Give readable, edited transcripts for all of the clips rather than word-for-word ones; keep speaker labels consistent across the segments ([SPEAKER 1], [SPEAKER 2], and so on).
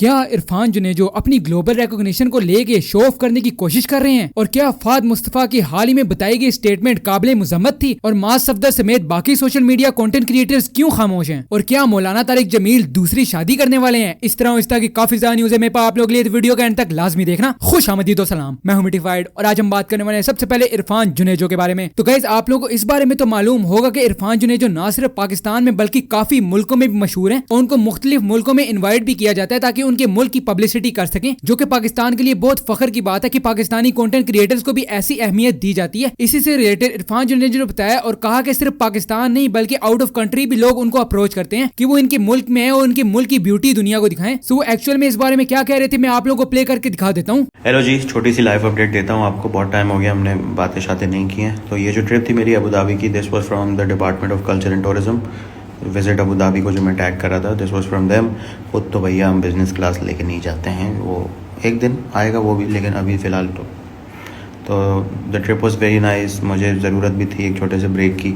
[SPEAKER 1] क्या इरफान जुनेजो अपनी global recognition को लेके शो ऑफ करने की कोशिश कर रहे हैं? और क्या फाद मुस्तफा की हाल ही में बताई गई स्टेटमेंट काबिले मुजम्मत थी? और मास सफदर समेत बाकी सोशल मीडिया कंटेंट क्रिएटर्स क्यों खामोश हैं? और क्या मौलाना तारिक जमील दूसरी शादी करने वाले हैं? इस तरह की काफी ज्यादा न्यूज़ है मेरे पास आप लोग के लिए, वीडियो के एंड तक लाजमी देखना। खुश आमदीद सलाम, मैं हूं मिटिफाइड और आज हम बात करने वाले हैं सबसे पहले इरफान जुनेजो के बारे में। तो गाइस आप लोगों को इस बारे में तो मालूम होगा कि इरफान जुनेजो ना सिर्फ पाकिस्तान में बल्कि काफी मुल्कों में भी मशहूर हैं और उनको मुख्तलिफ मुल्कों में इन्वाइट भी किया जाता है ताकि उनके मुल्क की पब्लिसिटी कर सकें, जो कि पाकिस्तान के लिए बहुत फख्र की बात है कि पाकिस्तानी कंटेंट क्रिएटर्स को भी ऐसी अहमियत दी जाती है। इसी से रिलेटेड इरफान जुनेजो ने बताया और कहा कि सिर्फ पाकिस्तान नहीं बल्कि आउट ऑफ कंट्री भी लोग उनको अप्रोच करते हैं कि वो इनके मुल्क में है और उनके मुल्क की ब्यूटी दुनिया को दिखाएं। सो वो एक्चुअल में इस बारे में क्या कह रहे थे मैं आप लोगों को प्ले करके दिखा देता हूँ।
[SPEAKER 2] हेलो जी, छोटी सी लाइव अपडेट देता हूँ आपको। बहुत टाइम हो गया हमने बातें शातें नहीं की हैं। तो ये जो ट्रिप थी मेरी अबू धाबी की, this was from the department of culture and tourism. Visit Abu Dhabi को जो मैं टैग कर रहा था, दिस वाज फ्रॉम देम। खुद तो भैया हम बिज़नेस क्लास लेके नहीं जाते हैं, वो एक दिन आएगा वो भी, लेकिन अभी फ़िलहाल तो the trip was very nice. मुझे ज़रूरत भी थी एक छोटे से ब्रेक की,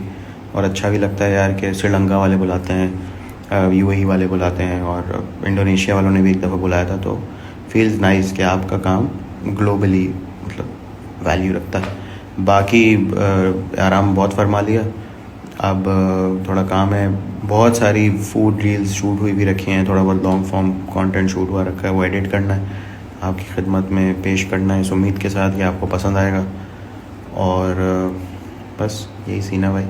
[SPEAKER 2] और अच्छा भी लगता है यार कि श्रीलंका वाले बुलाते हैं, यूएई वाले बुलाते हैं, और इंडोनेशिया वालों ने भी एक दफ़ा बुलाया था। तो फील्स नाइस कि आपका काम ग्लोबली मतलब वैल्यू रखता है। बाकी आराम बहुत फरमा लिया। अब थोड़ा काम है, बहुत सारी फूड रील्स शूट हुई भी रखी हैं, थोड़ा बहुत लॉन्ग फॉर्म कंटेंट शूट हुआ रखा है, वो एडिट करना है, आपकी खिदमत में पेश करना है इस उम्मीद के साथ कि आपको पसंद आएगा। और बस यही सीन है भाई।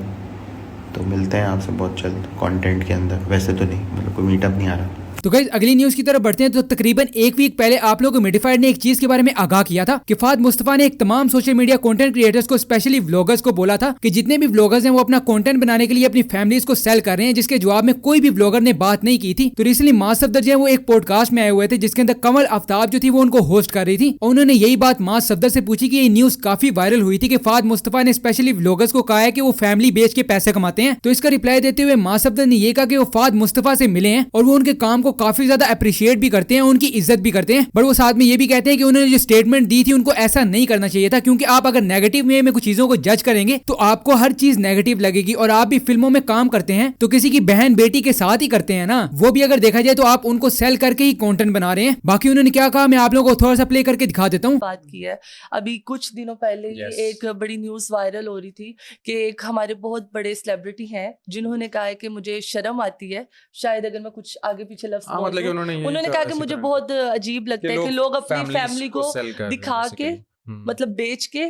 [SPEAKER 2] तो मिलते हैं आपसे बहुत जल्द कंटेंट के अंदर। वैसे तो नहीं, मतलब कोई मीटअप नहीं आ रहा।
[SPEAKER 1] तो गाइस अगली न्यूज की तरफ बढ़ते हैं। तो तकरीबन एक वीक पहले आप लोगों को मिटिफाइड ने एक चीज के बारे में आगाह किया था कि फाद मुस्तफा ने एक तमाम सोशल मीडिया कंटेंट क्रिएटर्स को, स्पेशली व्लॉगर्स को बोला था कि जितने भी व्लॉगर्स हैं वो अपना कंटेंट बनाने के लिए अपनी फैमिलीज को सेल कर रहे हैं, जिसके जवाब में कोई भी व्लॉगर ने बात नहीं की थी। तो रिसेंटली मास सफदर जो है वो एक पॉडकास्ट में आए हुए थे जिसके अंदर कमल आफ्ताब जो थी वो उनको होस्ट कर रही थी, और उन्होंने यही बात मास सफदर से पूछी कि ये न्यूज काफी वायरल हुई थी कि फाद मुस्तफा ने स्पेशली व्लॉगर्स को कहा है कि वो फैमिली बेच के पैसे कमाते हैं। तो इसका रिप्लाई देते हुए मास सफदर ने ये कहा कि वो फाद मुस्तफा से मिले हैं और वो उनके काम को काफी ज्यादा अप्रिशिएट भी करते हैं, उनकी इज्जत भी करते हैं, बट वो साथ में ये भी कहते हैं कि उन्होंने जो स्टेटमेंट दी थी उनको ऐसा नहीं करना चाहिए था, क्योंकि आप अगर नेगेटिव वे में कुछ चीजों को जज करेंगे तो आपको हर चीज नेगेटिव लगेगी। और आप भी फिल्मों में काम करते हैं तो किसी की बहन बेटी के साथ ही करते हैं ना, वो भी अगर देखा जाए तो आप उनको सेल करके ही कंटेंट बना रहे हैं। बाकी उन्होंने क्या कहा मैं आप लोगों को थोड़ा सा प्ले करके दिखा देता हूँ।
[SPEAKER 3] बात की है अभी कुछ दिनों पहले ही एक बड़ी न्यूज वायरल हो रही थी कि एक हमारे बहुत बड़े सेलिब्रिटी हैं जिन्होंने कहा है कि मुझे शर्म आती है, शायद अगर मैं कुछ आगे पीछे लफ्ज
[SPEAKER 4] मतलब
[SPEAKER 3] उन्होंने कहा कि मुझे बहुत अजीब लगता है कि लोग अपनी फैमिली को दिखा के मतलब बेच के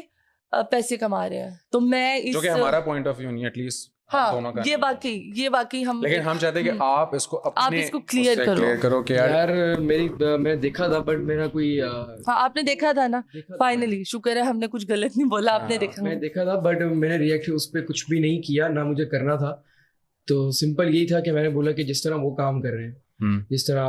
[SPEAKER 3] पैसे कमा रहे हैं। तो मैं
[SPEAKER 4] जो कि हमारा पॉइंट ऑफ व्यू नहीं, एटलीस्ट
[SPEAKER 3] हाँ ये बाकी हम,
[SPEAKER 4] लेकिन हम चाहते हैं कि आप इसको
[SPEAKER 3] क्लियर
[SPEAKER 4] करो कि
[SPEAKER 5] यार मैं देखा था बट मेरा कोई
[SPEAKER 3] हाँ आपने देखा था ना, फाइनली शुक्र है हमने कुछ गलत नहीं बोला। आपने देखा?
[SPEAKER 5] मैं देखा था बट मैंने रिएक्ट उस पर कुछ भी नहीं किया, ना मुझे करना था। तो सिंपल यही था कि मैंने बोला कि जिस तरह वो काम कर रहे हैं, जिस तरह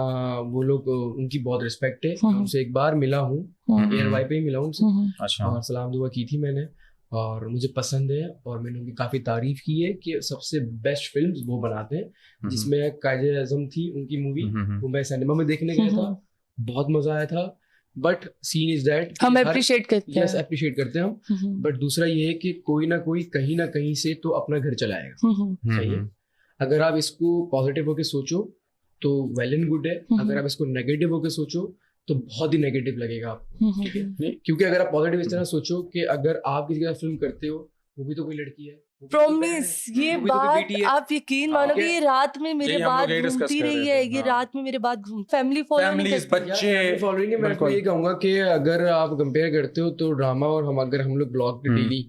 [SPEAKER 5] वो लोग, उनकी बहुत रिस्पेक्ट है। मैं उनसे एक बार मिला हूँ, एयर वाई पे ही मिला हूँ उनसे,
[SPEAKER 4] अच्छा,
[SPEAKER 5] और सलाम दुआ की थी मैंने, और मुझे पसंद है और मैंने उनकी काफ़ी तारीफ की है कि सबसे बेस्ट फिल्म्स वो बनाते हैं। जिसमें कायदे आज़म थी उनकी मूवी, वो मैं सिनेमा में देखने गया था, बहुत मजा आया था। बट सीन इज दैट
[SPEAKER 3] हम अप्रिशिएट करते हैं,
[SPEAKER 5] अप्रिशिएट करते हैं हम। बट दूसरा ये है कि कोई ना कोई कहीं ना कहीं से तो अपना घर चलाएगा, सही है। अगर आप इसको पॉजिटिव होकर सोचो तो वेल एंड गुड है, अगर आप इसको नेगेटिव होकर सोचो तो बहुत ही नेगेटिव लगेगा आपको, ठीक है। क्योंकि अगर आप पॉजिटिव इस तरह सोचो कि अगर आप किसी के साथ फिल्म करते हो, वो भी तो कोई लड़की है,
[SPEAKER 3] प्रॉमिस ये बात आप यकीन मानोगे, ये रात में मेरे बात घूमती रही है, ये रात में मेरे बात फैमिली फॉलोइंग
[SPEAKER 5] है। मैं आपको ये कहूंगा कि अगर आप कंपेयर करते हो तो ड्रामा और अगर हम लोग ब्लॉग पे डेली,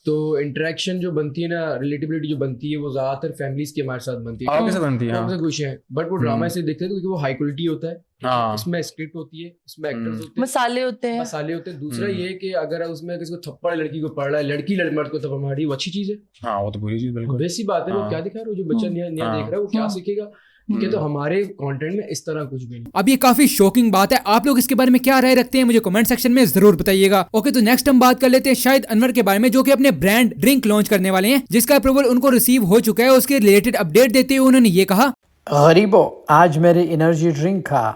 [SPEAKER 5] तो इंटरेक्शन जो बनती है ना, रिलेटिबिलिटी जो बनती है, वो ज्यादातर फैमिलीज के हमारे साथ बनती है,
[SPEAKER 4] आपके साथ बनती है,
[SPEAKER 5] कुछ है। बट वो ड्रामा से देखते हैं क्योंकि वो हाई क्वालिटी होता है, इसमें स्क्रिप्ट होती है, इसमें एक्टर्स होते हैं, मसाले होते हैं। दूसरा ये कि अगर उसमें किसी को थप्पड़ लड़की को पड़ रहा है, लड़की मर्द को थप्पड़ मार रही है, वो अच्छी चीज है।
[SPEAKER 4] हाँ वो तो बुरी चीज, बिल्कुल
[SPEAKER 5] वैसी बात है। वो क्या दिखा रहा है, जो बच्चा नया देख रहा है वो क्या सीखेगा, ठीक है। तो हमारे कंटेंट में इस तरह कुछ भी नहीं।
[SPEAKER 1] अब ये काफी शॉकिंग बात है, आप लोग इसके बारे में क्या राय रखते हैं मुझे कमेंट सेक्शन में जरूर बताइएगा। ओके, तो नेक्स्ट हम बात कर लेते हैं शाहिद अनवर के बारे में, जो कि अपने ब्रांड ड्रिंक लॉन्च करने वाले हैं, जिसका अप्रूवल उनको रिसीव हो चुका है। उसके रिलेटेड अपडेट देते हुए उन्होंने ये कहा,
[SPEAKER 6] गरीबो आज मेरे एनर्जी ड्रिंक का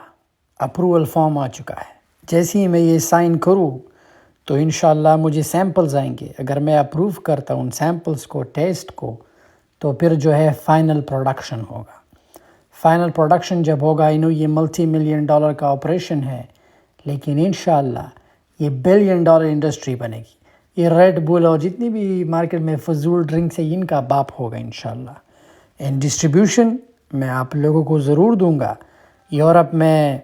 [SPEAKER 6] अप्रूवल फॉर्म आ चुका है। जैसे ही मैं ये साइन करूँ तो इंशाल्लाह मुझे सैंपल्स आएंगे। अगर मैं अप्रूव करता हूँ उन सैंपल्स को, टेस्ट को, तो फिर जो है फाइनल प्रोडक्शन होगा। फाइनल प्रोडक्शन जब होगा, ये मल्टी मिलियन डॉलर का ऑपरेशन है, लेकिन इंशाल्लाह ये बिलियन डॉलर इंडस्ट्री बनेगी। ये रेड बुल और जितनी भी मार्केट में फजूल ड्रिंक्स है, इनका बाप होगा इंशाल्लाह। एंड डिस्ट्रीब्यूशन मैं आप लोगों को ज़रूर दूंगा। यूरोप में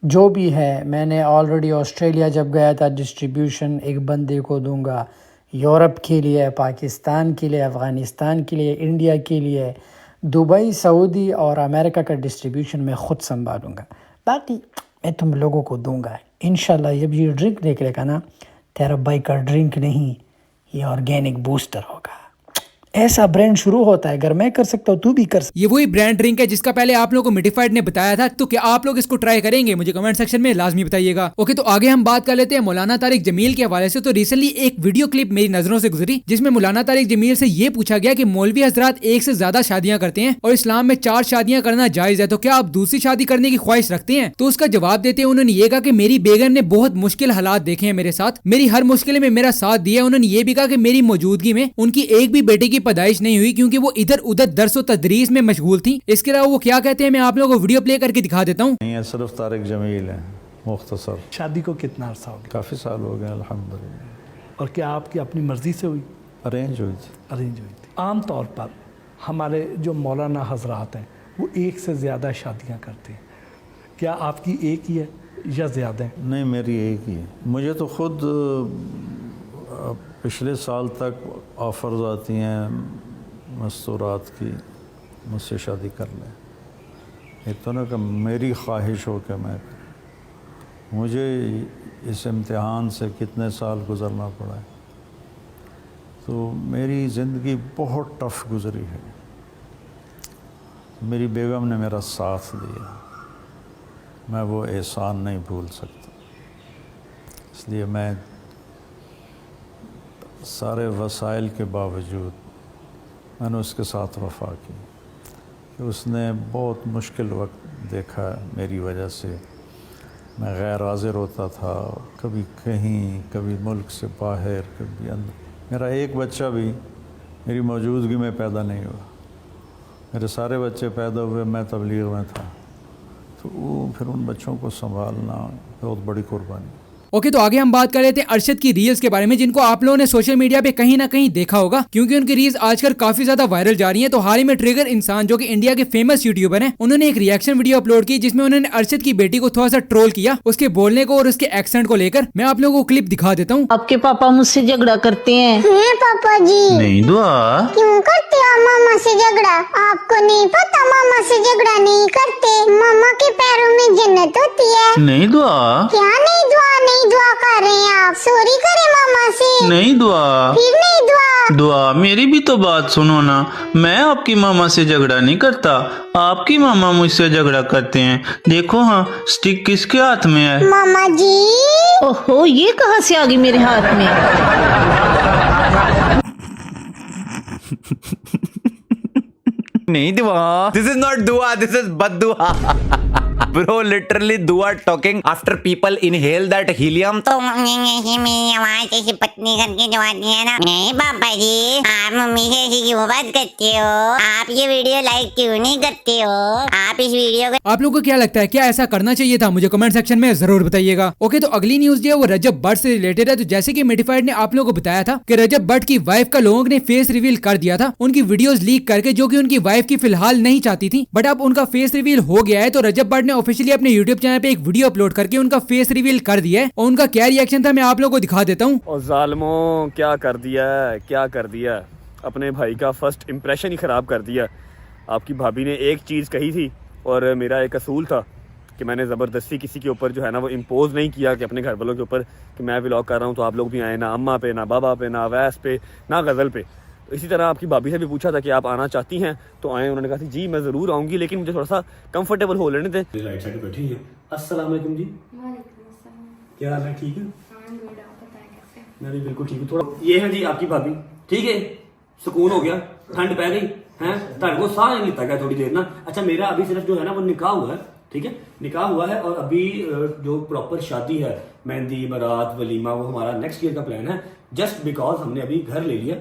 [SPEAKER 6] जो भी है, मैंने ऑलरेडी ऑस्ट्रेलिया जब गया था, डिस्ट्रीब्यूशन एक बंदे को दूंगा। यूरोप के लिए, पाकिस्तान के लिए, अफ़गानिस्तान के लिए, इंडिया के लिए, दुबई, सऊदी और अमेरिका का डिस्ट्रीब्यूशन मैं ख़ुद संभालूँगा। बाकी मैं तुम लोगों को दूंगा इंशाल्लाह। जब ये ड्रिंक निकलेगा ना, तेरा भाई का ड्रिंक नहीं, ये ऑर्गेनिक बूस्टर होगा। ऐसा ब्रांड शुरू होता है, अगर मैं कर सकता हूँ तू भी कर सकता।
[SPEAKER 1] ये वही ब्रांड ड्रिंक है जिसका पहले आप लोगों को मिडिफाइड ने बताया था। तो क्या आप लोग इसको ट्राई करेंगे? मुझे कमेंट सेक्शन में लाजमी बताइएगा। ओके, तो आगे हम बात कर लेते हैं मौलाना तारिक जमील के हवाले से। तो रिसेंटली एक वीडियो क्लिप मेरी नजरों से गुजरी जिसमें मौलाना तारिक जमील से ये पूछा गया कि मौलवी हजरात एक से ज्यादा शादियां करते हैं और इस्लाम में 4 शादियां करना जायज है, तो क्या आप दूसरी शादी करने की ख्वाहिश रखते हैं? तो उसका जवाब देते हैं उन्होंने ये कहा कि मेरी बेगम ने बहुत मुश्किल हालात देखे हैं मेरे साथ, मेरी हर मुश्किल में मेरा साथ दिया। उन्होंने ये भी कहा कि मेरी मौजूदगी में उनकी एक भी बेटे की पैदाइश नहीं हुई क्योंकि वो इधर उधर दरसो तदरीस में मशगूल थी। इसके अलावा वो क्या कहते हैं मैं आप लोगों को वीडियो प्ले करके दिखा देता हूँ।
[SPEAKER 7] नहीं है, सिर्फ तारिक जमील है। मुख्तसर
[SPEAKER 8] शादी को कितना अर्सा हो गया?
[SPEAKER 7] काफ़ी साल हो गए अल्हम्दुलिल्लाह।
[SPEAKER 8] और क्या आपकी अपनी मर्जी से हुई?
[SPEAKER 7] अरेंज हुई थी।
[SPEAKER 8] अरेंज हुई थी। आम तौर पर हमारे जो मौलाना हजरात हैं वो एक से ज़्यादा शादियां करते हैं, क्या आपकी एक ही है या ज़्यादा है?
[SPEAKER 7] नहीं, मेरी एक ही है। मुझे तो खुद पिछले साल तक ऑफ़र्स आती हैं मस्तूरात की, मुझसे शादी कर लें। एक तो ना कि मेरी ख्वाहिश हो कि मैं, मुझे इस इम्तिहान से कितने साल गुज़रना पड़ा है, तो मेरी ज़िंदगी बहुत टफ़ गुज़री है। मेरी बेगम ने मेरा साथ दिया, मैं वो एहसान नहीं भूल सकता। इसलिए मैं सारे वसाइल के बावजूद मैंने उसके साथ वफ़ा की कि उसने बहुत मुश्किल वक्त देखा मेरी वजह से। मैं गैर हाज़िर होता था, कभी कहीं, कभी मुल्क से बाहर, कभी अंदर। मेरा एक बच्चा भी मेरी मौजूदगी में पैदा नहीं हुआ। मेरे सारे बच्चे पैदा हुए, मैं तबलीग में था, तो वो फिर उन बच्चों को संभालना बहुत बड़ी कुर्बानी।
[SPEAKER 1] ओके, तो आगे हम बात कर लेते हैं अरशद की रील्स के बारे में, जिनको आप लोगों ने सोशल मीडिया पे कहीं ना कहीं देखा होगा क्योंकि उनकी रील्स आजकल काफी ज्यादा वायरल जा रही हैं। तो हाल ही में ट्रिगर इंसान जो कि इंडिया के फेमस यूट्यूबर हैं, उन्होंने एक रिएक्शन वीडियो अपलोड की जिसमें उन्होंने अरशद की बेटी को थोड़ा सा ट्रोल किया उसके बोलने को और उसके एक्सेंट को लेकर। मैं आप लोगों को क्लिप दिखा देता हूँ।
[SPEAKER 9] आपके पापा मुझसे झगड़ा करते हैं?
[SPEAKER 10] पापा जी
[SPEAKER 11] नहीं दुआ
[SPEAKER 10] क्यों करते हो मामा से झगड़ा? आपको नहीं पता मामा से झगड़ा नहीं करते, मामा के पैरों में जन्नत होती है।
[SPEAKER 11] नहीं दुआ
[SPEAKER 10] क्या नहीं दुआ? नहीं दुआ कर रहे हैं आप? सॉरी करे मामा से?
[SPEAKER 11] नहीं दुआ,
[SPEAKER 10] फिर नहीं दुआ?
[SPEAKER 11] दुआ मेरी भी तो बात सुनो ना। मैं आपकी मामा से झगड़ा नहीं करता, आपकी मामा मुझसे झगड़ा करते हैं। देखो हाँ, स्टिक किसके हाथ में है?
[SPEAKER 10] मामा जी।
[SPEAKER 9] ओहो, ये कहाँ से आ गई मेरे हाथ में?
[SPEAKER 11] नहीं दुआ, दिस इज नॉट दुआ, दिस इज बद्दुआ। Bro, literally दुआ talking after people inhale that helium.
[SPEAKER 10] तो मेरी आवाज ऐसी पतली करके जो आती है ना। नहीं पापा जी, आप मम्मी से ऐसी क्यों बात करते हो? आप ये वीडियो लाइक क्यों नहीं करते हो? आप इस वीडियो को,
[SPEAKER 1] आप लोगों को क्या लगता है, क्या ऐसा करना चाहिए था? मुझे कमेंट सेक्शन में जरूर बताइएगा। ओके, तो अगली न्यूज जो है वो रजब भट्ट से रिलेटेड है। तो जैसे कि मिडिफाइड ने आप लोगों को बताया था कि रजब भट्ट की वाइफ का लोगों ने फेस रिवील कर दिया था उनकी वीडियोस लीक करके, जो कि उनकी वाइफ की फिलहाल नहीं चाहती थी, बट अब उनका फेस रिवील हो गया है। तो रजब भट्ट ने ऑफिशियली अपने यूट्यूब चैनल पे एक वीडियो अपलोड करके उनका फेस रिवील कर दिया है और उनका क्या रिएक्शन था मैं आप लोगों को दिखा देता हूँ।
[SPEAKER 12] और जालिमों, क्या कर दिया है, क्या कर दिया, अपने भाई का फर्स्ट इम्प्रेशन ही ख़राब कर दिया। आपकी भाभी ने एक चीज़ कही थी और मेरा एक असूल था कि मैंने ज़बरदस्ती किसी के ऊपर जो है ना वो इम्पोज नहीं किया कि अपने घर वालों के ऊपर कि मैं व्लॉग कर रहा हूँ तो आप लोग भी आए, ना अम्मा पे, ना बाबा पे, ना अवैस पे, ना गज़ल पे। इसी तरह आपकी भाभी से भी पूछा था कि आप आना चाहती हैं तो आएँ, उन्होंने कहा था जी मैं ज़रूर आऊँगी, लेकिन मुझे थोड़ा सा कंफर्टेबल हो लेने दें।
[SPEAKER 13] राइट साइड पे बैठी हैं। अस्सलाम वालेकुम जी, क्या हाल है? ठीक है, मैं भी बिल्कुल ठीक हूँ। थोड़ा ये है जी आपकी भाभी, ठीक है, सुकून हो गया, ठंड पै गई है, तार को साह नहीं लेता गया थोड़ी देर ना। अच्छा, मेरा अभी सिर्फ जो है ना वो निकाह हुआ है, ठीक है, निकाह हुआ है और अभी जो प्रॉपर शादी है, मेहंदी, बारात, वलीमा, वो हमारा नेक्स्ट ईयर का प्लान है। जस्ट बिकॉज हमने अभी घर ले लिया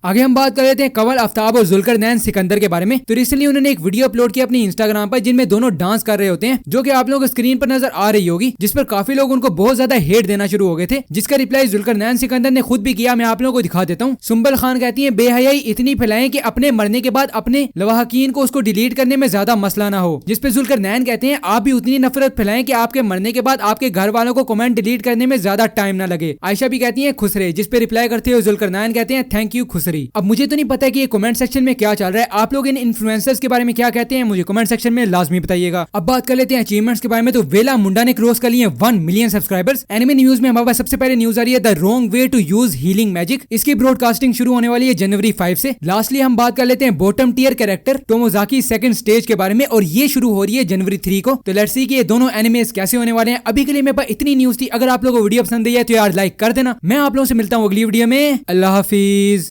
[SPEAKER 1] आगे हम बात कर लेते हैं कंवल आफ्ताब और जुल्कर नैन सिकंदर के बारे में। तो रिसेंटली उन्होंने एक वीडियो अपलोड किया अपनी इंस्टाग्राम पर जिनमें दोनों डांस कर रहे होते हैं, जो कि आप लोगों को स्क्रीन पर नजर आ रही होगी, जिस पर काफी लोग उनको बहुत ज्यादा हेट देना शुरू हो गए थे, जिसका रिप्लाई जुल्कर नैन सिकंदर ने खुद भी किया। मैं आप लोगों को दिखा देता हूँ। सुंबल खान कहती है बेहयाई इतनी फैलाएं कि अपने मरने के बाद अपने लवाहकीन को उसको डिलीट करने में ज्यादा मसला ना हो, जिस पे जुल्कर नैन कहते हैं आप भी उतनी नफरत फैलाएं कि आपके मरने के बाद आपके घर वालों को कमेंट डिलीट करने में ज्यादा टाइम ना लगे। आयशा भी कहती है खुसरे, जिस पे रिप्लाई करते हुए जुल्कर नैन कहते हैं थैंक यू खुसरी। अब मुझे तो नहीं पता कि ये कमेंट सेक्शन में क्या चल रहा है, आप लोग इन इन्फ्लुएंसर्स के बारे में क्या कहते हैं मुझे कमेंट सेक्शन में लाजमी बताइएगा। अब बात कर लेते हैं अचीवमेंट्स के बारे में। तो वेला मुंडा ने क्रॉस कर लिए 1 मिलियन सब्सक्राइबर्स। एनिमे न्यूज में हमारे पास सबसे पहले न्यूज आ रही है the wrong way to use healing magic. इसकी ब्रॉडकास्टिंग शुरू होने वाली है जनवरी 5 से। लास्टली हम बात कर लेते हैं bottom tier character Tomozaki second stage के बारे में, और ये शुरू हो रही है जनवरी 3 को। तो लेट्स सी कि ये दोनों एनिमेस कैसे होने वाले हैं। अभी के लिए मेरे पास इतनी न्यूज थी। अगर आप लोगों को वीडियो पसंद आई है तो यार लाइक कर देना। मैं आप लोगों से मिलता हूँ अगली वीडियो में। अल्लाह हाफिज।